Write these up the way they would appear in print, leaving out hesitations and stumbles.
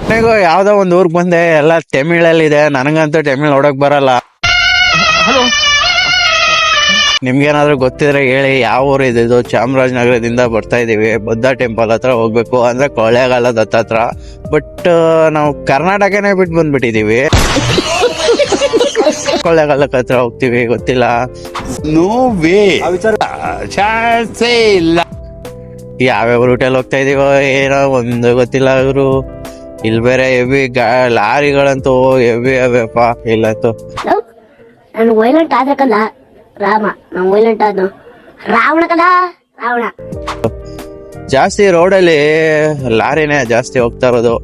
ನನಗೂ ಯಾವ್ದೋ ಒಂದ್ ಊರ್ಗ್ ಬಂದೆ, ಎಲ್ಲ ತಮಿಳಲ್ಲಿದೆ. ನನಗಂತೂ ತಮಿಳ್ ನೋಡಕ್ ಬರಲ್ಲ. ನಿಮ್ಗೇನಾದ್ರೂ ಗೊತ್ತಿದ್ರೆ ಹೇಳಿ. ಯಾವ ಊರು ಇದು? ಚಾಮರಾಜನಗರದಿಂದ ಬರ್ತಾ ಇದೀವಿ. ಬುದ್ಧ ಟೆಂಪಲ್ ಹತ್ರ ಹೋಗ್ಬೇಕು, ಅಂದ್ರೆ ಕೊಳ್ಳೇಗಾಲದ ಹತ್ರ. ಬಟ್ ನಾವು ಕರ್ನಾಟಕನೇ ಬಿಟ್ಟು ಬಂದ್ಬಿಟ್ಟಿದೀವಿ. ಕೊಳ್ಳೇಗಾಲಕ್ಕೆ ಹತ್ರ ಹೋಗ್ತೀವಿ, ಗೊತ್ತಿಲ್ಲ. ನೋ ವೇ, ಚಾನ್ಸೇ ಇಲ್ಲ. ಯಾವ್ಯಾವ ರೂಟಲ್ಲಿ ಹೋಗ್ತಾ ಇದೀವೋ ಏನೋ ಒಂದು ಗೊತ್ತಿಲ್ಲ. ಇವರು ಇಲ್ಲಿ ಬೇರೆ ಹೆವಿ ಲಾರಿಗಳಂತೂ ಹೆವಿ ಅವಪ್ಪ. ಇಲ್ಲಂತೂ ನಾನು ವೈಲೆಂಟ್ ಆದ್ರಕಲ್ಲ ರಾಮ, ನಾನು ವೈಲೆಂಟ್ ಆದ್ನು ರಾವಣ ಕದ ರಾವಣ. ಜಾಸ್ತಿ ರೋಡಲ್ಲಿ ಲಾರಿನೇ ಜಾಸ್ತಿ ಹೋಗ್ತಾ ಇರೋದು.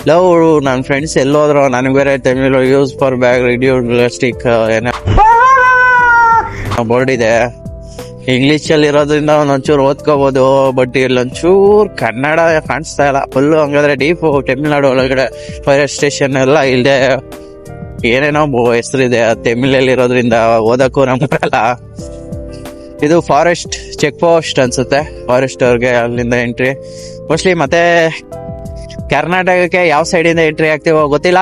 ಲವ್ ನನ್ನ ಫ್ರೆಂಡ್ಸ್ ಎಲ್ಲೋದ್ರು, ನನಗೆ ಬೇರೆ Tamil use for bag reduce plastic ಏನೋ ಬೋರ್ಡ್ ಇದೆ. ಇಂಗ್ಲಿಷ್ ಅಲ್ಲಿ ಇರೋದ್ರಿಂದ ಒಂಚೂರು ಓದ್ಕೋಬಹುದು. ಬಟ್ ಇಲ್ಲಿ ಒಂಚೂರು ಕನ್ನಡ ಕಾಣಿಸ್ತಾ ಇಲ್ಲ ಫುಲ್ಲು. ಹಂಗಾದ್ರೆ ಡೀಪ್ ತಮಿಳ್ನಾಡು ಒಳಗಡೆ ಫೈರ್ ಸ್ಟೇಷನ್ ಎಲ್ಲ ಇಲ್ಲದೆ ಏನೇನೋ ಹೆಸರಿದೆ. ತಮಿಳಲ್ಲಿ ಇರೋದ್ರಿಂದ ಓದಕ್ಕೂ ನಮ್ಗೆ ಬರಲ್ಲ. ಇದು ಫಾರೆಸ್ಟ್ ಚೆಕ್ ಪೋಸ್ಟ್ ಅನ್ಸುತ್ತೆ. ಫಾರೆಸ್ಟ್ ಅವ್ರಿಗೆ ಅಲ್ಲಿಂದ ಎಂಟ್ರಿ ಮೋಸ್ಟ್ಲಿ. ಮತ್ತೆ ಕರ್ನಾಟಕಕ್ಕೆ ಯಾವ ಸೈಡಿಂದ ಎಂಟ್ರಿ ಆಗ್ತೀವೋ ಗೊತ್ತಿಲ್ಲ.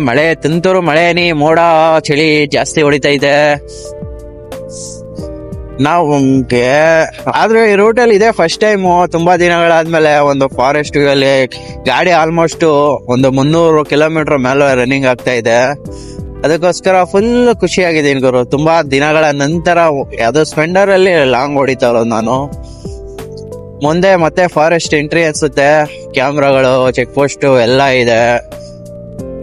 ಮಳೆ, ತುಂತುರು ಮಳೆ, ಮೋಡ, ಚಳಿ ಜಾಸ್ತಿ ಹೊಡಿತಾ ಇದೆ. ನಾವು ಆದ್ರೆ ಈ ರೂಟಲ್ಲಿ ಇದೆ ಫಸ್ಟ್ ಟೈಮ್ ತುಂಬಾ ದಿನಗಳಾದ್ಮೇಲೆ ಒಂದು ಫಾರೆಸ್ಟ್ ಅಲ್ಲಿ ಗಾಡಿ ಆಲ್ಮೋಸ್ಟ್ ಒಂದು 300 ಕಿಲೋಮೀಟರ್ ಮೇಲೆ ರನ್ನಿಂಗ್ ಆಗ್ತಾ ಇದೆ. ಅದಕ್ಕೋಸ್ಕರ ಫುಲ್ ಖುಷಿಯಾಗಿದ್ದೀನಿ ಗುರು. ತುಂಬಾ ದಿನಗಳ ನಂತರ ಯಾವ್ದೋ ಸ್ಪೆಂಡರ್ ಅಲ್ಲಿ ಲಾಂಗ್ ಹೊಡಿತಾ ಇರೋದು ನಾನು. ಮುಂದೆ ಮತ್ತೆ ಫಾರೆಸ್ಟ್ ಎಂಟ್ರಿ ಅನ್ಸುತ್ತೆ. ಕ್ಯಾಮ್ರಾಗಳು, ಚೆಕ್ ಪೋಸ್ಟ್ ಎಲ್ಲ ಇದೆ.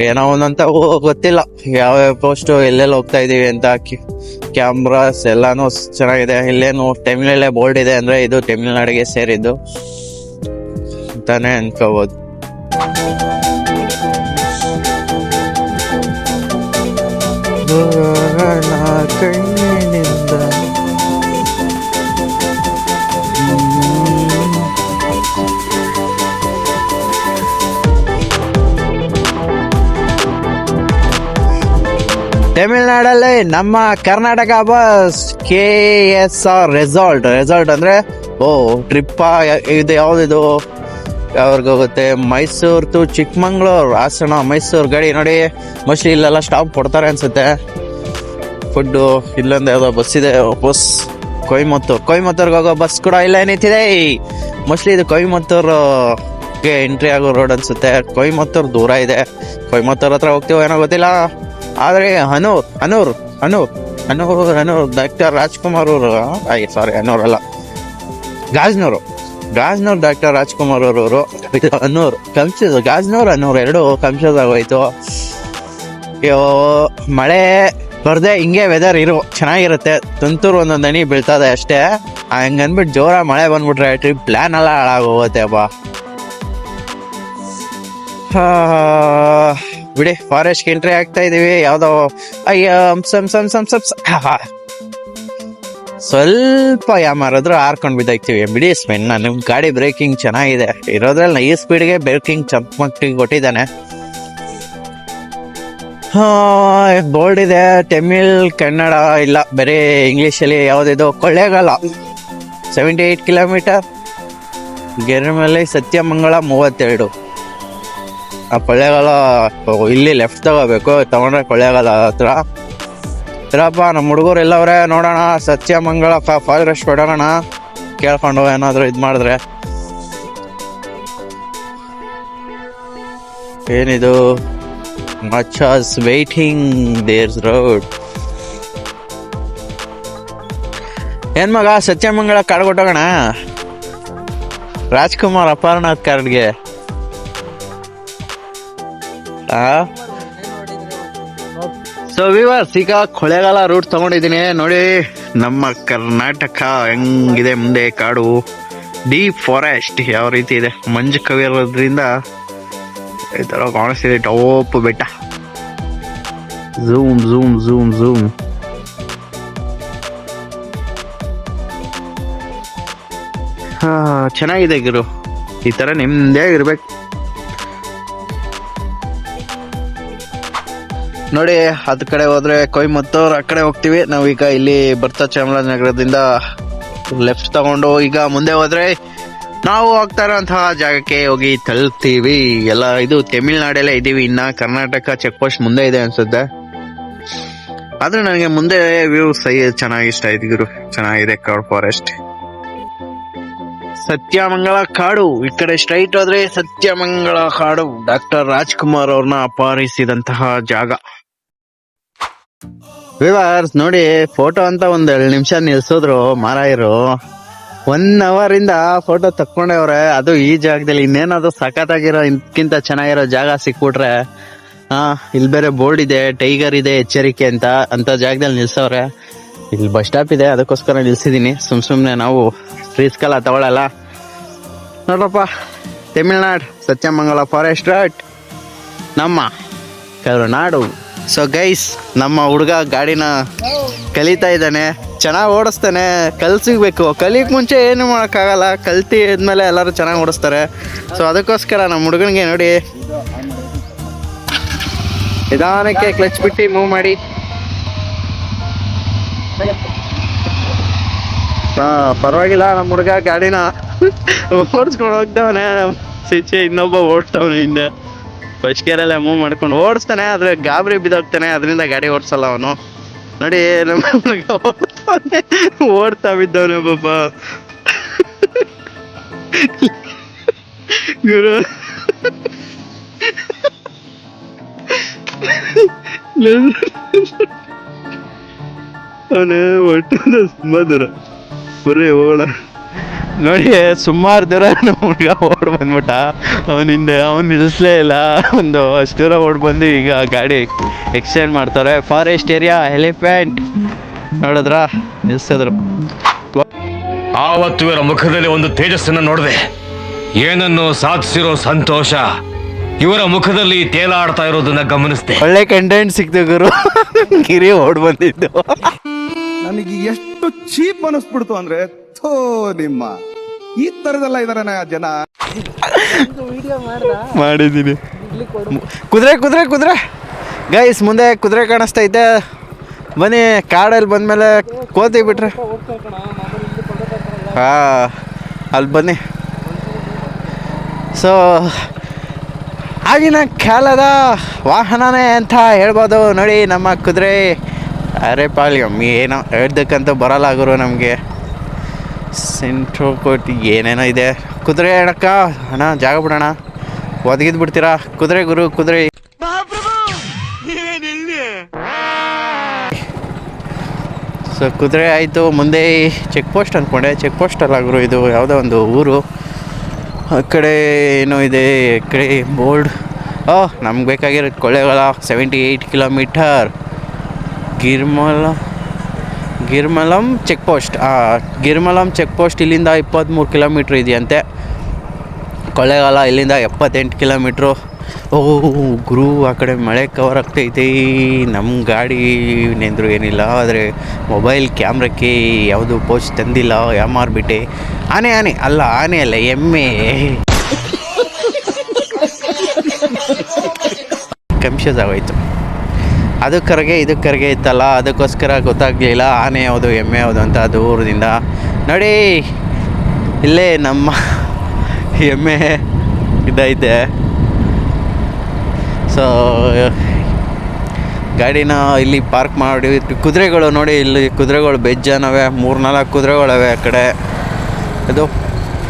ಏನೋ ಒಂದಂತ ಗೊತ್ತಿಲ್ಲ ಯಾವ ಪೋಸ್ಟ್ ಎಲ್ಲೆಲ್ಲಿ ಹೋಗ್ತಾ ಇದೀವಿ ಅಂತ. ಕ್ಯಾಮ್ರಾಸ್ ಎಲ್ಲಾನು ಚೆನ್ನಾಗಿದೆ. ಇಲ್ಲೇನು ತಮಿಳಲ್ಲೇ ಬೋರ್ಡ್ ಇದೆ, ಅಂದ್ರೆ ಇದು ತಮಿಳ್ನಾಡಿಗೆ ಸೇರಿದ್ದು ಅಂತಾನೆ ಅನ್ಕೋಬಹುದು. ತಮಿಳ್ನಾಡಲ್ಲಿ ನಮ್ಮ ಕರ್ನಾಟಕ ಬಸ್ KSR ರೆಸಾರ್ಟ್ ಅಂದ್ರೆ ಟ್ರಿಪ್. ಇದು ಯಾವ್ದಿದು ಯಾವ್ರಿಗೆ ಹೋಗುತ್ತೆ? ಮೈಸೂರು ಟು ಚಿಕ್ಕಮಂಗ್ಳೂರ್, ಹಾಸನ, ಮೈಸೂರು ಗಾಡಿ ನೋಡಿ. ಮೋಸ್ಟ್ಲಿ ಇಲ್ಲೆಲ್ಲ ಸ್ಟಾಪ್ ಕೊಡ್ತಾರೆ ಅನ್ಸುತ್ತೆ. ಫುಡ್ ಇಲ್ಲೊಂದು ಯಾವ್ದೋ ಬಸ್ ಇದೆ, ಬಸ್ ಕೊಯಮತ್ತೂರ್ಗೆ ಹೋಗೋ ಬಸ್ ಕೂಡ ಇಲ್ಲ ನಿಂತಿದೆ. ಮೋಸ್ಟ್ಲಿ ಇದು ಕೊಯಮತ್ತೂರ್ಗೆ ಎಂಟ್ರಿ ಆಗೋ ರೋಡ್ ಅನ್ಸುತ್ತೆ. ಕೊಯಮತ್ತೂರ್ ದೂರ ಇದೆ. ಕೊಯಮತ್ತೂರ್ ಹತ್ರ ಹೋಗ್ತೀವೋ ಏನೋ ಗೊತ್ತಿಲ್ಲ. ಆದ್ರೆ ಅನೂರ್ ಡಾಕ್ಟರ್ ರಾಜ್ಕುಮಾರ್ ಅವರು, ಸಾರಿ ಅನೂರ್ ಅಲ್ಲ, ಗಾಜ್ನೂರ್ ಡಾಕ್ಟರ್ ರಾಜ್ಕುಮಾರ್ ಅವರು. ಅನೂರ್ ಕನ್ಫ್ಯೂಸ್, ಗಾಜ್ನೂರ್ ಅನೂರ್ ಎರಡು ಕನ್ಫ್ಯೂಸ್ ಆಗೋಯ್ತು. ಮಳೆ ಬರ್ದೆ ಹಿಂಗೆ ವೆದರ್ ಚೆನ್ನಾಗಿರುತ್ತೆ. ತುಂತುರು ಒಂದೊಂದು ಹನಿ ಬೀಳ್ತದೆ ಅಷ್ಟೇ. ಹಂಗನ್ಬಿಟ್ಟು ಜೋರ ಮಳೆ ಬಂದ್ಬಿಟ್ರೆ ಟ್ರಿಪ್ ಪ್ಲಾನ್ ಎಲ್ಲ ಹಾಳಾಗೋಗುತ್ತೆ ಅಪ್ಪ. ಬಿಡಿ, ಫಾರೆಸ್ಟ್ ಎಂಟ್ರಿ ಆಗ್ತಾ ಇದೀವಿ. ಯಾವ್ದೋ ಸ್ವಲ್ಪ ಯಾಮಾರಾದ್ರೂ ಹಾರ್ಕೊಂಡ್ ಬಿದ್ದಾಗ್ತೀವಿ. ಬಿಡಿ ಸ್ಪೆನ್, ನಿಮ್ ಗಾಡಿ ಬ್ರೇಕಿಂಗ್ ಚೆನ್ನಾಗಿದೆ. ಇರೋದ್ರಲ್ಲಿ ಈ ಸ್ಪೀಡ್ಗೆ ಬ್ರೇಕಿಂಗ್ ಚಪ್ಪಮಟ್ಟಿಗೆ ಕೊಟ್ಟಿದ್ದಾನೆ. ಬೋರ್ಡ್ ಇದೆ, ತಮಿಳ್, ಕನ್ನಡ ಇಲ್ಲ, ಬರೀ ಇಂಗ್ಲಿಷ್ ಅಲ್ಲಿ. ಯಾವ್ದಿದು? ಕೊಳ್ಳೇಗಾಲ 78 ಕಿಲೋಮೀಟರ್. ಗೆರ್ಮಲ್ಲಿ ಸತ್ಯಮಂಗಳ 32. ಆ ಕೊಳ್ಳೇಗಾಲ ಇಲ್ಲಿ ಲೆಫ್ಟ್ ತಗೋಬೇಕು, ತಗೊಂಡ್ರೆ ಕೊಳ್ಳೇಗಾಲ ಹತ್ರ. ಇರಪ್ಪ, ನಮ್ಮ ಹುಡುಗರು ಎಲ್ಲವ್ರೆ. ನೋಡೋಣ, ಸತ್ಯಮಂಗಳ ಫಾರೆಸ್ಟ್ ಹೊಡೋಣ, ಕೇಳ್ಕೊಂಡು ಏನಾದ್ರು ಇದ್ ಮಾಡಿದ್ರೆ. ಏನಿದು? ಮಚಾಸ್ ವೇಟಿಂಗ್ ದೇರ್ಸ್ ರೋಡ್. ಏನ್ ಮಗ, ಸತ್ಯಮಂಗಳ ಕಾಡ್ ಕೊಟ್ಟೋಗೋಣ ರಾಜ್ಕುಮಾರ್ ಅಪರ್ಣಾಥ್ ಕಾರ್ಡ್ಗೆ. ಸೊ ವಿವರ್ಸ್, ಈಗ ಕೊಳ್ಳೇಗಾಲ ರೂಟ್ ತಗೊಂಡಿದ್ದೀನಿ ನೋಡಿ. ನಮ್ಮ ಕರ್ನಾಟಕ ಹೆಂಗಿದೆ ಮುಂದೆ. ಕಾಡು, ಡೀಪ್ ಫಾರೆಸ್ಟ್ ಯಾವ ರೀತಿ ಇದೆ. ಮಂಜು ಕವಿಯೋದ್ರಿಂದ ಈ ತರ ಕಾಣಿಸ್ತಿದೆ. ಟಾಪ್ ಬೆಟ್ಟ. ಝೂಮ್. ಚೆನ್ನಾಗಿದೆ ಗುರು. ಈ ತರ ನಿಮ್ದೇ ಇರ್ಬೇಕು ನೋಡಿ. ಅದ್ ಕಡೆ ಹೋದ್ರೆ ಕೊಯಮತ್ತೂರ್, ಆ ಕಡೆ ಹೋಗ್ತೀವಿ ನಾವೀಗ. ಇಲ್ಲಿ ಬರ್ತಾ ಚಾಮರಾಜನಗರದಿಂದ ಲೆಫ್ಟ್ ತಗೊಂಡು ಈಗ ಮುಂದೆ ಹೋದ್ರೆ ನಾವು ಹೋಗ್ತಾ ಇರೋಂತಹ ಜಾಗಕ್ಕೆ ಹೋಗಿ ತಲುಪ್ತೀವಿ. ಎಲ್ಲ ಇದು ತಮಿಳ್ನಾಡಲ್ಲೇ ಇದೀವಿ, ಇನ್ನ ಕರ್ನಾಟಕ ಚೆಕ್ ಪೋಸ್ಟ್ ಮುಂದೆ ಇದೆ ಅನ್ಸುತ್ತೆ. ಆದ್ರೆ ನನಗೆ ಮುಂದೆ ವ್ಯೂ ಚೆನ್ನಾಗಿ ಇಷ್ಟ ಆಯ್ತು ಗುರು, ಚೆನ್ನಾಗಿದೆ ಕಾಡು ಫಾರೆಸ್ಟ್. ಸತ್ಯಮಂಗಲ ಕಾಡು, ಈ ಕಡೆ ಸ್ಟ್ರೈಟ್ ಹೋದ್ರೆ ಸತ್ಯಮಂಗಲ ಕಾಡು, ಡಾಕ್ಟರ್ ರಾಜ್ಕುಮಾರ್ ಅವ್ರನ್ನ ಅಪಹರಿಸಿದಂತಹ ಜಾಗ. ವಿವರ್ಸ್ ನೋಡಿ, ಫೋಟೋ ಅಂತ ಒಂದ್ 2 ನಿಮಿಷ ನಿಲ್ಸಿದ್ರು ಮಾರಾಯರು. 1 hour ಇಂದ ಫೋಟೋ ತಕ್ಕೊಂಡವ್ರೆ, ಅದು ಈ ಜಾಗದಲ್ಲಿ. ಇನ್ನೇನಾದ್ರು ಸಖತ್ತಾಗಿರೋ ಇದಕ್ಕಿಂತ ಚೆನ್ನಾಗಿರೋ ಜಾಗ ಸಿಕ್ಬಿಟ್ರೆ, ಇಲ್ಲಿ ಬೇರೆ ಬೋರ್ಡ್ ಇದೆ, ಟೈಗರ್ ಇದೆ ಎಚ್ಚರಿಕೆ ಅಂತ ಜಾಗದಲ್ಲಿ ನಿಲ್ಸವ್ರೆ. ಇಲ್ಲಿ ಬಸ್ ಸ್ಟಾಪ್ ಇದೆ, ಅದಕ್ಕೋಸ್ಕರ ನಿಲ್ಸಿದೀನಿ. ಸುಮ್ನೆ ನಾವು ರಿಸ್ಕ್ ಎಲ್ಲ ತಗೊಳಲ್ಲ. ನೋಡ್ರಪ್ಪ, ತಮಿಳ್ನಾಡು ಸತ್ಯಮಂಗಲ ಫಾರೆಸ್ಟ್ ರೈಟ್, ನಮ್ಮ ಕರುನಾಡು. ಸೊ ಗೈಸ್, ನಮ್ಮ ಹುಡುಗ ಗಾಡಿನ ಕಲಿತಾ ಇದ್ದಾನೆ, ಚೆನ್ನಾಗಿ ಓಡಿಸ್ತಾನೆ. ಕಲಿಸ್ಬೇಕು, ಕಲಿಯಕ್ಕೆ ಮುಂಚೆ ಏನು ಮಾಡೋಕ್ಕಾಗಲ್ಲ, ಕಲ್ತಿದ್ಮೇಲೆ ಎಲ್ಲರೂ ಚೆನ್ನಾಗಿ ಓಡಿಸ್ತಾರೆ. ಸೊ ಅದಕ್ಕೋಸ್ಕರ ನಮ್ಮ ಹುಡುಗನಿಗೆ ನೋಡಿ ನಿಧಾನಕ್ಕೆ ಕ್ಲಚ್ ಬಿಟ್ಟು ಮೂವ್ ಮಾಡಿ. ಪರವಾಗಿಲ್ಲ, ನಮ್ಮ ಹುಡುಗ ಗಾಡಿನ ಓಡಿಸ್ಕೊಂಡು ಹೋಗ್ತಾವನೆ. ಸಿಚೆ ಇನ್ನೊಬ್ಬ ಓಡ್ತಾವನೆ ಹಿಂದೆ. ಫಸ್ಟ್ ಗೇರಲ್ಲೇ ಮೂವ್ ಮಾಡ್ಕೊಂಡು ಓಡಿಸ್ತಾನೆ, ಆದ್ರೆ ಗಾಬರಿ ಬಿದ್ದೋಗ್ತಾನೆ, ಅದರಿಂದ ಗಾಡಿ ಓಡಿಸಲ್ಲ ಅವನು. ನೋಡಿ ನಮ್ಮ ಹುಡುಗ ಓಡ್ತಾ ಬಿದ್ದವನೆ ಪಾಪ. ಗುರು ಅವನೇ ಒಟ್ಟದ ತುಂಬಾ ದೂರ ಬರೀ ಹೋಗೋಣ. ನೋಡಿ, ಸುಮಾರು ದೂರ ನಮ್ಮ ಹುಡುಗ ಓಡ್ ಬಂದ್ಬಿಟ್ಟ. ಅವನಿಂದ ಅವ್ನು ನಿಲ್ಲಿಸ್ಲೇ ಇಲ್ಲ. ಅಷ್ಟು ದೂರ ಓಡ್ ಬಂದು ಈಗ ಗಾಡಿ ಎಕ್ಸ್ಚೇಂಜ್ ಮಾಡ್ತಾರೆ. ಫಾರೆಸ್ಟ್ ಏರಿಯಾ, ಎಲಿಫೆಂಟ್ ನೋಡಿದ್ರ ನಿಲ್ಸಿದ್ರು. ಆವತ್ತು ಇವರ ಮುಖದಲ್ಲಿ ಒಂದು ತೇಜಸ್ಸನ್ನು ನೋಡಿದೆ, ಏನನ್ನು ಸಾಧಿಸಿರೋ ಸಂತೋಷ ಇವರ ಮುಖದಲ್ಲಿ ತೇಲಾಡ್ತಾ ಇರೋದನ್ನ ಗಮನಿಸಿದೆ. ಒಳ್ಳೆ ಕಂಟೆಂಟ್ ಸಿಕ್ತು ಗುರು. ಗಿರಿ ಓಡ್ ಬಂದಿದ್ದು ನನಗೆ ಎಷ್ಟು ಚೀಪ್ ಅನಿಸ್ಬಿಡ್ತು ಅಂದ್ರೆ, ಥೋ ನಿಮ್ಮ ಈ ತರದೆಲ್ಲ ಇದಾರೆ ಜನ. ಮಾಡಿದ್ದೀನಿ. ಕುದುರೆ ಗೈಸ್, ಮುಂದೆ ಕುದುರೆ ಕಾಣಿಸ್ತೈತೆ. ಬನ್ನಿ, ಕಾಡಲ್ಲಿ ಬಂದ್ಮೇಲೆ ಕೋತಿ ಬಿಟ್ರೆ ಅಲ್ಲಿ ಬನ್ನಿ. ಸೊ ಆಗಿನ ಕಾಲದ ವಾಹನನೇ ಅಂತ ಹೇಳ್ಬೋದು. ನೋಡಿ ನಮ್ಮ ಕುದುರೆ. ಅರೆ ಪಾಳ್ಯಂ, ಏನೋ ಹೇಳ್ದಕ್ಕಂತೂ ಬರಲ್ಲ ಗುರು ನಮಗೆ. ಸೆಂಟ್ರೋ ಕೋಟಿ ಏನೇನೋ ಇದೆ. ಕುದುರೆ ಅಣಕ್ಕ ಅಣ್ಣ, ಜಾಗ ಬಿಡೋಣ, ಒದಗಿದ್ ಬಿಡ್ತೀರಾ. ಕುದುರೆ ಗುರು, ಕುದುರೆ. ಸೊ ಕುದುರೆ ಆಯಿತು. ಮುಂದೆ ಚೆಕ್ ಪೋಸ್ಟ್ ಅಂದ್ಕೊಂಡೆ, ಚೆಕ್ ಪೋಸ್ಟ್ ಅಲ್ಲ ಗುರು, ಇದು ಯಾವುದೋ ಒಂದು ಊರು. ಆ ಕಡೆ ಏನೋ ಇದೆ, ಈ ಕಡೆ ಬೋರ್ಡ್. ನಮ್ಗೆ ಬೇಕಾಗಿರೋದು ಕೊಳ್ಳೇಗಾಲ, 78 ಕಿಲೋಮೀಟರ್. ಗಿರ್ಮಲಂ ಚೆಕ್ ಪೋಸ್ಟ್. ಗಿರ್ಮಲಂ ಚೆಕ್ ಪೋಸ್ಟ್ ಇಲ್ಲಿಂದ 23 ಕಿಲೋಮೀಟ್ರ್ ಇದೆಯಂತೆ. ಕೊಳ್ಳೇಗಾಲ ಇಲ್ಲಿಂದ 78 ಕಿಲೋಮೀಟ್ರು. ಗುರು, ಆ ಕಡೆ ಮಳೆ ಕವರ್ ಆಗ್ತೈತಿ. ನಮ್ಮ ಗಾಡಿ ನೆಂದರು ಏನಿಲ್ಲ, ಆದರೆ ಮೊಬೈಲ್ ಕ್ಯಾಮ್ರಕ್ಕೆ ಯಾವುದು ಪೋಸ್ಟ್ ತಂದಿಲ್ಲ, ಯಾಮಾರ್ಬಿಟ್ಟೆ. ಆನೆ ಅಲ್ಲ, ಎಮ್ಮೆ. ಕನ್ಫ್ಯೂಸ್ ಆಗೋಯ್ತು. ಅದು ಕರಗೆ ಇತ್ತಲ್ಲ, ಅದಕ್ಕೋಸ್ಕರ ಗೊತ್ತಾಗಲಿಲ್ಲ ಆನೆ ಯಾವುದು ಎಮ್ಮೆ ಯಾವುದು ಅಂತ ದೂರದಿಂದ. ನೋಡಿ, ಇಲ್ಲೇ ನಮ್ಮ ಎಮ್ಮೆ ಇದೈತೆ. ಸೊ ಗಾಡಿನ ಇಲ್ಲಿ ಪಾರ್ಕ್ ಮಾಡಿ. ಕುದುರೆಗಳು ನೋಡಿ, ಇಲ್ಲಿ ಕುದುರೆಗಳು ಬೆಜ್ಜನವೆ, 3-4 ಕುದುರೆಗಳವೆ ಆ ಕಡೆ. ಅದು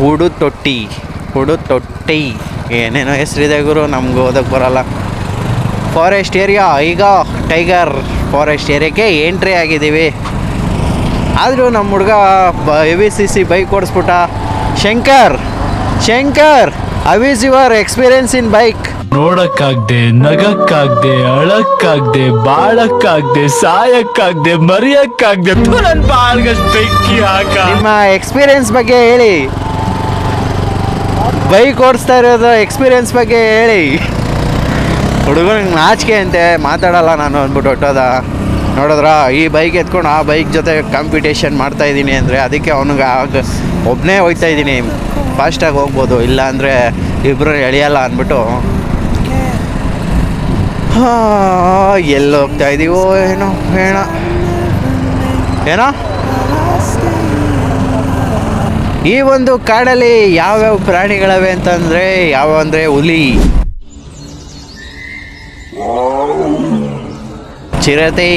ಹುಡು ತೊಟ್ಟಿ ಏನೇನೋ ಹೆಸರಿದೆ ಗುರು, ನಮ್ಗೆ ಓದಕ್ಕೆ ಬರಲ್ಲ. Forest area. ಈಗ ಟೈಗರ್ ಫಾರೆಸ್ಟ್ ಏರಿಯಾಕ್ಕೆ ಎಂಟ್ರಿ ಆಗಿದ್ದೀವಿ. ಆದರೂ ನಮ್ಮ ಹುಡುಗ ಹೆವಿ CC ಬೈಕ್ ಓಡಿಸ್ಬಿಟ್ಟ. Shankar, how is your experience in bike? ನೋಡಕ್ಕಾಗ್ದೆ, ನಗಕ್ಕಾಗ್ದೆ, ಅಳಕ್ಕಾಗ್ದೆ, ಬಾಳಕ್ಕಾಗ್ದೆ, ಸಾಯಕ್ಕಾಗ್ದೆ, ಮರಿಯಕ್ಕಾಗ್ದೆ. ನನ್ ಬಾಳ್ಗಷ್ಟು ಬೆಂಕಿ ಹಾಕ. ನಿಮ್ಮ ಎಕ್ಸ್ಪೀರಿಯನ್ಸ್ ಬಗ್ಗೆ ಹೇಳಿ, ಬೈಕ್ ಓಡಿಸ್ತಾ ಇರೋದು ಎಕ್ಸ್ಪೀರಿಯನ್ಸ್ ಬಗ್ಗೆ ಹೇಳಿ. ಹುಡುಗನಿಗೆ ನಾಚಿಕೆ ಅಂತೆ, ಮಾತಾಡಲ್ಲ ನಾನು ಅಂದ್ಬಿಟ್ಟು ಹೊಟ್ಟೋದ. ನೋಡಿದ್ರ, ಈ ಬೈಕ್ ಎತ್ಕೊಂಡು ಆ ಬೈಕ್ ಜೊತೆ ಕಾಂಪಿಟೇಷನ್ ಮಾಡ್ತಾಯಿದ್ದೀನಿ ಅಂದರೆ, ಅದಕ್ಕೆ ಅವನಿಗೆ ಒಬ್ಬನೇ ಹೋಗ್ತಾ ಇದ್ದೀನಿ. ಫಾಸ್ಟಾಗಿ ಹೋಗ್ಬೋದು, ಇಲ್ಲ ಅಂದರೆ ಇಬ್ಬರು ಎಳೆಯಲ್ಲ ಅಂದ್ಬಿಟ್ಟು ಎಲ್ಲಿ ಹೋಗ್ತಾ ಇದ್ದೀವೋ ಏನೋ ಈ ಒಂದು ಕಾಡಲ್ಲಿ ಯಾವ್ಯಾವ ಪ್ರಾಣಿಗಳವೆ ಅಂತಂದ್ರೆ ಯಾವ ಅಂದ್ರೆ ಹುಲಿ, ಚಿರತೆ,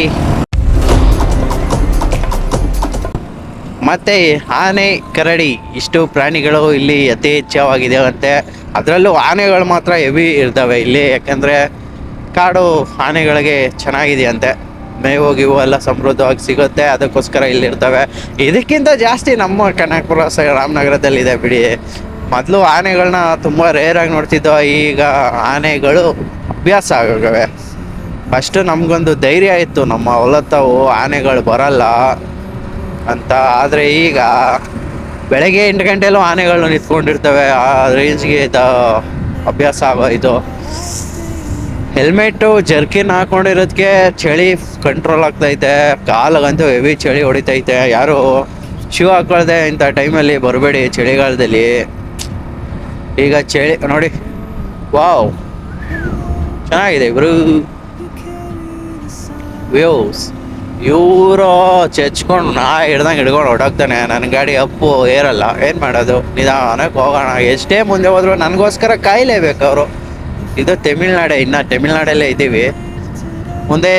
ಮತ್ತೆ ಆನೆ, ಕರಡಿ, ಇಷ್ಟು ಪ್ರಾಣಿಗಳು ಇಲ್ಲಿ ಅತಿ ಹೆಚ್ಚವಾಗಿದೆವಂತೆ. ಅದರಲ್ಲೂ ಆನೆಗಳು ಮಾತ್ರ ಹೆವಿ ಇರ್ತವೆ ಇಲ್ಲಿ, ಯಾಕಂದ್ರೆ ಕಾಡು ಆನೆಗಳಿಗೆ ಚೆನ್ನಾಗಿದೆಯಂತೆ. ಮೇವು ಗಿವು ಎಲ್ಲ ಸಮೃದ್ಧವಾಗಿ ಸಿಗುತ್ತೆ, ಅದಕ್ಕೋಸ್ಕರ ಇಲ್ಲಿರ್ತವೆ. ಇದಕ್ಕಿಂತ ಜಾಸ್ತಿ ನಮ್ಮ ಕನಕಪುರ ರಾಮನಗರದಲ್ಲಿದೆ ಬಿಡಿ. ಮೊದಲು ಆನೆಗಳನ್ನ ತುಂಬ ರೇರಾಗಿ ನೋಡ್ತಿದ್ದೋ, ಈಗ ಆನೆಗಳು ಅಭ್ಯಾಸ ಆಗವೆ. ಫಸ್ಟು ನಮಗೊಂದು ಧೈರ್ಯ ಇತ್ತು, ನಮ್ಮ ಹೊಲತ್ತವು ಆನೆಗಳು ಬರಲ್ಲ ಅಂತ. ಆದರೆ ಈಗ ಬೆಳಗ್ಗೆ 8 ಗಂಟೆಲೂ ಆನೆಗಳು ನಿಂತ್ಕೊಂಡಿರ್ತವೆ. ಆ ರೇಂಜ್ಗೆ ಅಭ್ಯಾಸ ಆಗೋಯ್ತು. ಹೆಲ್ಮೆಟ್ಟು ಜರ್ಕಿನ್ ಹಾಕೊಂಡಿರೋದಕ್ಕೆ ಚಳಿ ಕಂಟ್ರೋಲ್ ಆಗ್ತೈತೆ, ಕಾಲಿಗಂತೂ ಹೆವಿ ಚಳಿ ಹೊಡಿತೈತೆ. ಯಾರು ಶೂ ಹಾಕೊಳ್ದೆ ಇಂಥ ಟೈಮಲ್ಲಿ ಬರಬೇಡಿ ಚಳಿಗಾಲದಲ್ಲಿ. ಈಗ ಚಳಿ ನೋಡಿ, ವಾವ್ ಚೆನ್ನಾಗಿದೆ ಇವರು ವ್ಯೂಸ್. ಇವರು ಚಚ್ಕೊಂಡು ನಾ ಹಿಡ್ದಂಗೆ ಹಿಡ್ಕೊಂಡು ಹೊಡೋಗ್ತಾನೆ. ನನ್ನ ಗಾಡಿ ಅಪ್ಪು ಏರಲ್ಲ, ಏನು ಮಾಡೋದು, ನಿಧಾನಕ್ಕೆ ಹೋಗೋಣ. ಎಷ್ಟೇ ಮುಂದೆ ಹೋದ್ರು ನನಗೋಸ್ಕರ ಕಾಯಲೇಬೇಕು ಅವರು. ಇದು ತಮಿಳ್ನಾಡೆ, ಇನ್ನು ತಮಿಳ್ನಾಡಲ್ಲೇ ಇದ್ದೀವಿ. ಮುಂದೆ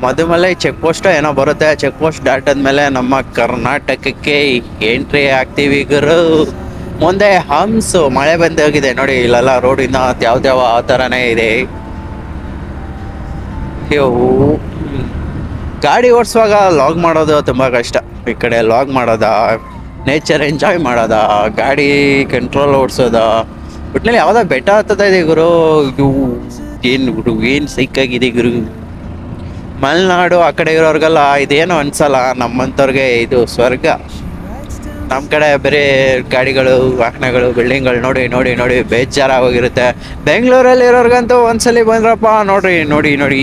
ಮಧುಮಲೈ ಚೆಕ್ ಪೋಸ್ಟ್ ಏನೋ ಬರುತ್ತೆ. ಚೆಕ್ ಪೋಸ್ಟ್ ದಾಟದ್ಮೇಲೆ ನಮ್ಮ ಕರ್ನಾಟಕಕ್ಕೆ ಎಂಟ್ರಿ ಆಗ್ತೀವಿ ಗುರು. ಮುಂದೆ ಹಂಸು ಮಳೆ ಬಂದೋಗಿದೆ ನೋಡಿ, ಇಲ್ಲೆಲ್ಲ ರೋಡಿನ ಯಾವ್ದ್ಯಾವ ಆ ಥರನೇ ಇದೆ. ಗಾಡಿ ಓಡಿಸುವಾಗ ಲಾಗ್ ಮಾಡೋದು ತುಂಬ ಕಷ್ಟ. ಈ ಕಡೆ ಲಾಗ್ ಮಾಡೋದ, ನೇಚರ್ ಎಂಜಾಯ್ ಮಾಡೋದ, ಗಾಡಿ ಕಂಟ್ರೋಲ್ ಓಡಿಸೋದ, ಒಟ್ಟಿನಲ್ಲಿ ಯಾವುದೋ ಬೆಟ್ಟ ಹತ್ತದ ಇದೆ ಗುರು. ಏನು ಗುರು, ಏನು ಸೈಕಾಗಿದೆ ಗುರು. ಮಲೆನಾಡು ಆ ಕಡೆ ಇರೋರ್ಗೆಲ್ಲ ಇದೇನು ಅನ್ಸಲ್ಲ, ನಮ್ಮಂಥವ್ರಿಗೆ ಇದು ಸ್ವರ್ಗ. ನಮ್ಮ ಕಡೆ ಬೇರೆ ಗಾಡಿಗಳು, ವಾಹನಗಳು, ಬಿಲ್ಡಿಂಗ್ಗಳು ನೋಡಿ ನೋಡಿ ನೋಡಿ ಬೇಜಾರಾಗೋಗಿರುತ್ತೆ. ಬೆಂಗಳೂರಲ್ಲಿ ಇರೋರ್ಗಂತೂ ಒಂದ್ಸಲಿ ಬಂದ್ರಪ್ಪ ನೋಡ್ರಿ, ನೋಡಿ ನೋಡಿ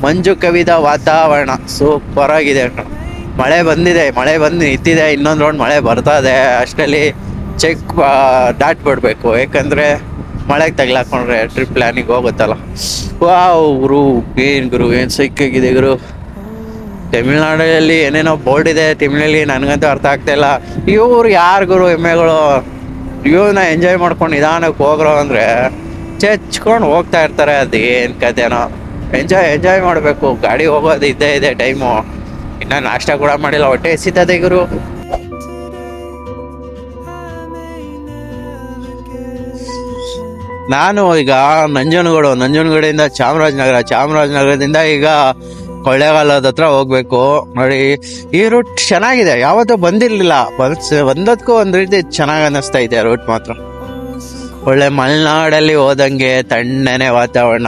ಮಂಜು ಕವಿದ ವಾತಾವರಣ ಸೂಪರ್ ಆಗಿದೆ. ಮಳೆ ಬಂದಿದೆ, ಮಳೆ ಬಂದು ನಿಂತಿದೆ, ಇನ್ನೊಂದು ರೌಂಡ್ ಮಳೆ ಬರ್ತಾ ಇದೆ. ಅಷ್ಟರಲ್ಲಿ ಚೆಕ್ ದಾಟ್ಬಿಡ್ಬೇಕು, ಯಾಕಂದರೆ ಮಳೆಗೆ ತಗ್ಲಾಕೊಂಡ್ರೆ ಟ್ರಿಪ್ ಪ್ಲ್ಯಾನಿಗೆ ಹೋಗುತ್ತಲ್ಲ. ವಾವ್ ಗುರು, ಏನು ಗುರು, ಏನು ಸೈಕಾಗಿದೆ ಗುರು. ತಮಿಳ್ನಾಡಲ್ಲಿ ಏನೇನೋ ಬೋರ್ಡ್ ಇದೆ ತಮಿಳಲ್ಲಿ, ನನಗಂತೂ ಅರ್ಥ ಆಗ್ತಾಯಿಲ್ಲ. ಇವ್ರು ಯಾರು ಗುರು ಎಮ್ಮೆಗಳು, ಇವನ್ನ ಎಂಜಾಯ್ ಮಾಡ್ಕೊಂಡು ನಿಧಾನಕ್ಕೆ ಹೋಗ್ರೋ ಅಂದರೆ ಚಚ್ಕೊಂಡು ಹೋಗ್ತಾ ಇರ್ತಾರೆ. ಅದು ಏನು ಕತೆನೋ. ಎಂಜಾಯ್ ಮಾಡಬೇಕು, ಗಾಡಿ ಹೋಗೋದು ಇದ್ದೇ ಇದೆ ಟೈಮು. ಇನ್ನು ನಾಷ್ಟ ಕೂಡ ಮಾಡಿಲ್ಲ, ಹೊಟ್ಟೆ ಎಸಿತದೆ ಗುರು. ನಾನು ಈಗ ನಂಜನಗೂಡಿಂದ ಚಾಮರಾಜನಗರದಿಂದ ಈಗ ಕೊಳ್ಳೇಗಾಲದ ಹತ್ರ ಹೋಗ್ಬೇಕು. ನೋಡಿ ಈ ರೂಟ್ ಚೆನ್ನಾಗಿದೆ, ಯಾವತ್ತೂ ಬಂದಿರಲಿಲ್ಲ. ಬಂದದಕ್ಕೂ ಒಂದು ರೀತಿ ಚೆನ್ನಾಗಿ ಅನ್ನಿಸ್ತೈತೆ ರೂಟ್ ಮಾತ್ರ. ಒಳ್ಳೆ ಮಲೆನಾಡಲ್ಲಿ ಹೋದಂಗೆ ತಣ್ಣನೆ ವಾತಾವರಣ.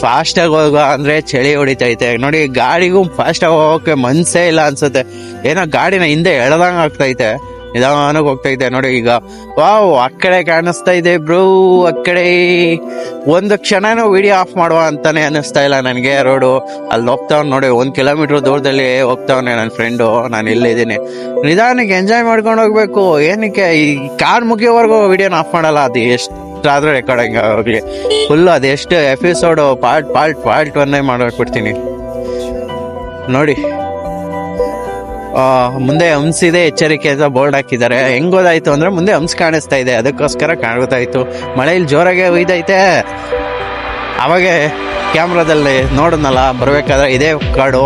ಫಾಸ್ಟಾಗಿ ಹೋಗ ಅಂದರೆ ಚಳಿ ಹೊಡಿತೈತೆ ನೋಡಿ. ಗಾಡಿಗೂ ಫಾಸ್ಟಾಗಿ ಹೋಗೋಕ್ಕೆ ಮನಸ್ಸೇ ಇಲ್ಲ ಅನ್ಸುತ್ತೆ. ಏನೋ ಗಾಡಿನ ಹಿಂದೆ ಎಳ್ದಂಗೆ ಆಗ್ತೈತೆ, ನಿಧಾನಕ್ಕೆ ಹೋಗ್ತೈತೆ ನೋಡಿ. ಈಗ ವಾವ್, ಆ ಕಡೆ ಕಾಣಿಸ್ತಾ ಇದೆ ಬ್ರೋ, ಆ ಕಡೆ ಒಂದು ಕ್ಷಣನೂ ವಿಡಿಯೋ ಆಫ್ ಮಾಡುವ ಅಂತಾನೆ ಅನ್ನಿಸ್ತಾ ಇಲ್ಲ ನನಗೆ. ರೋಡು ಅಲ್ಲಿ ಹೋಗ್ತಾವ್ ನೋಡಿ, 1 ಕಿಲೋಮೀಟರ್ ದೂರದಲ್ಲಿ ಹೋಗ್ತಾವನೆ ನನ್ನ ಫ್ರೆಂಡು. ನಾನು ಇಲ್ಲಿದ್ದೀನಿ, ನಿಧಾನಕ್ಕೆ ಎಂಜಾಯ್ ಮಾಡ್ಕೊಂಡು ಹೋಗ್ಬೇಕು. ಏನಕ್ಕೆ ಈ ಕಾರ್ ಮುಗಿಯೋವರೆಗೂ ವಿಡಿಯೋನ ಆಫ್ ಮಾಡಲ್ಲ. ಅದು ಎಷ್ಟಾದ್ರೂ ರೆಕಾರ್ಡಿಂಗ್ ಹೋಗ್ಲಿ ಫುಲ್ಲು, ಅದೆಷ್ಟು ಎಪಿಸೋಡು ಪಾರ್ಟ್ 1 ಮಾಡ್ಬಿಡ್ತೀನಿ ನೋಡಿ. ಮುಂದೆ ಹಂಸಿದೆ, ಎಚ್ಚರಿಕೆ ಅಂತ ಬೋರ್ಡ್ ಹಾಕಿದ್ದಾರೆ. ಹೆಂಗ್ ಗೊತ್ತಾಯ್ತು ಅಂದ್ರೆ ಮುಂದೆ ಹಂಸ್ ಕಾಣಿಸ್ತಾ ಇದೆ, ಅದಕ್ಕೋಸ್ಕರ ಕಾಣ್ತಾಯ್ತು. ಮಳೆಯಲ್ಲಿ ಜೋರಾಗೆ ಒಯ್ದೈತೆ. ಅವಾಗ ಕ್ಯಾಮ್ರಾದಲ್ಲಿ ನೋಡಿದ್ನಲ್ಲ ಬರ್ಬೇಕಾದ್ರೆ, ಇದೇ ಕಾಡು.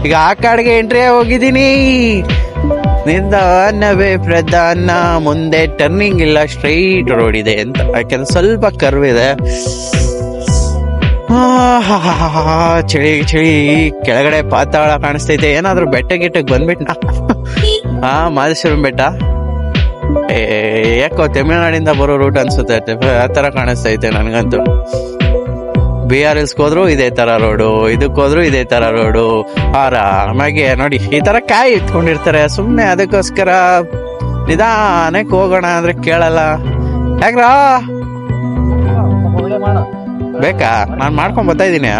ಈಗ ಆ ಕಾಡಿಗೆ ಎಂಟ್ರಿ ಹೋಗಿದ್ದೀನಿ. ನಿಧಾನವೇ ಪ್ರಧಾನ, ಮುಂದೆ ಟರ್ನಿಂಗ್ ಇಲ್ಲ, ಸ್ಟ್ರೈಟ್ ರೋಡ್ ಇದೆ ಅಂತ. ಯಾಕೆಂದ್ರೆ ಸ್ವಲ್ಪ ಕರ್ವ್ ಇದೆ. ಚಳಿ ಕೆಳಗಡೆ ಪಾತಾಳ ಕಾಣಿಸ್ತೈತೆ. ಏನಾದ್ರು ಬೆಟ್ಟಕ್ಕೆ ಬಂದ್ಬಿಟ್ನಾ? ಮಾದೇಶ್ವರಂ ಬೆಟ್ಟ. ಯಾಕೋ ತಮಿಳ್ನಾಡಿಂದ ಬರೋ ರೂಟ್ ಅನ್ಸುತ್ತೆ, ಆ ಥರ ಕಾಣಿಸ್ತೈತೆ ನನಗಂತೂ. BRS ಹೋದ್ರು ಇದೇ ತರ ರೋಡು, ಇದಕ್ಕೆ ಹೋದ್ರು ಇದೇ ತರ ರೋಡು. ಆರಾಮಾಗಿ ನೋಡಿ ಈ ತರ ಕಾಯಿ ಇಟ್ಕೊಂಡಿರ್ತಾರೆ ಸುಮ್ನೆ. ಅದಕ್ಕೋಸ್ಕರ ನಿಧಾನಕ್ಕೆ ಹೋಗೋಣ ಅಂದ್ರೆ ಕೇಳಲ್ಲ. ಯಾಕ್ರಾ ಬೇಕಾ? ನಾನು ಮಾಡ್ಕೊಂಡ್ ಬರ್ತಾ ಇದ್ದೀನಿ.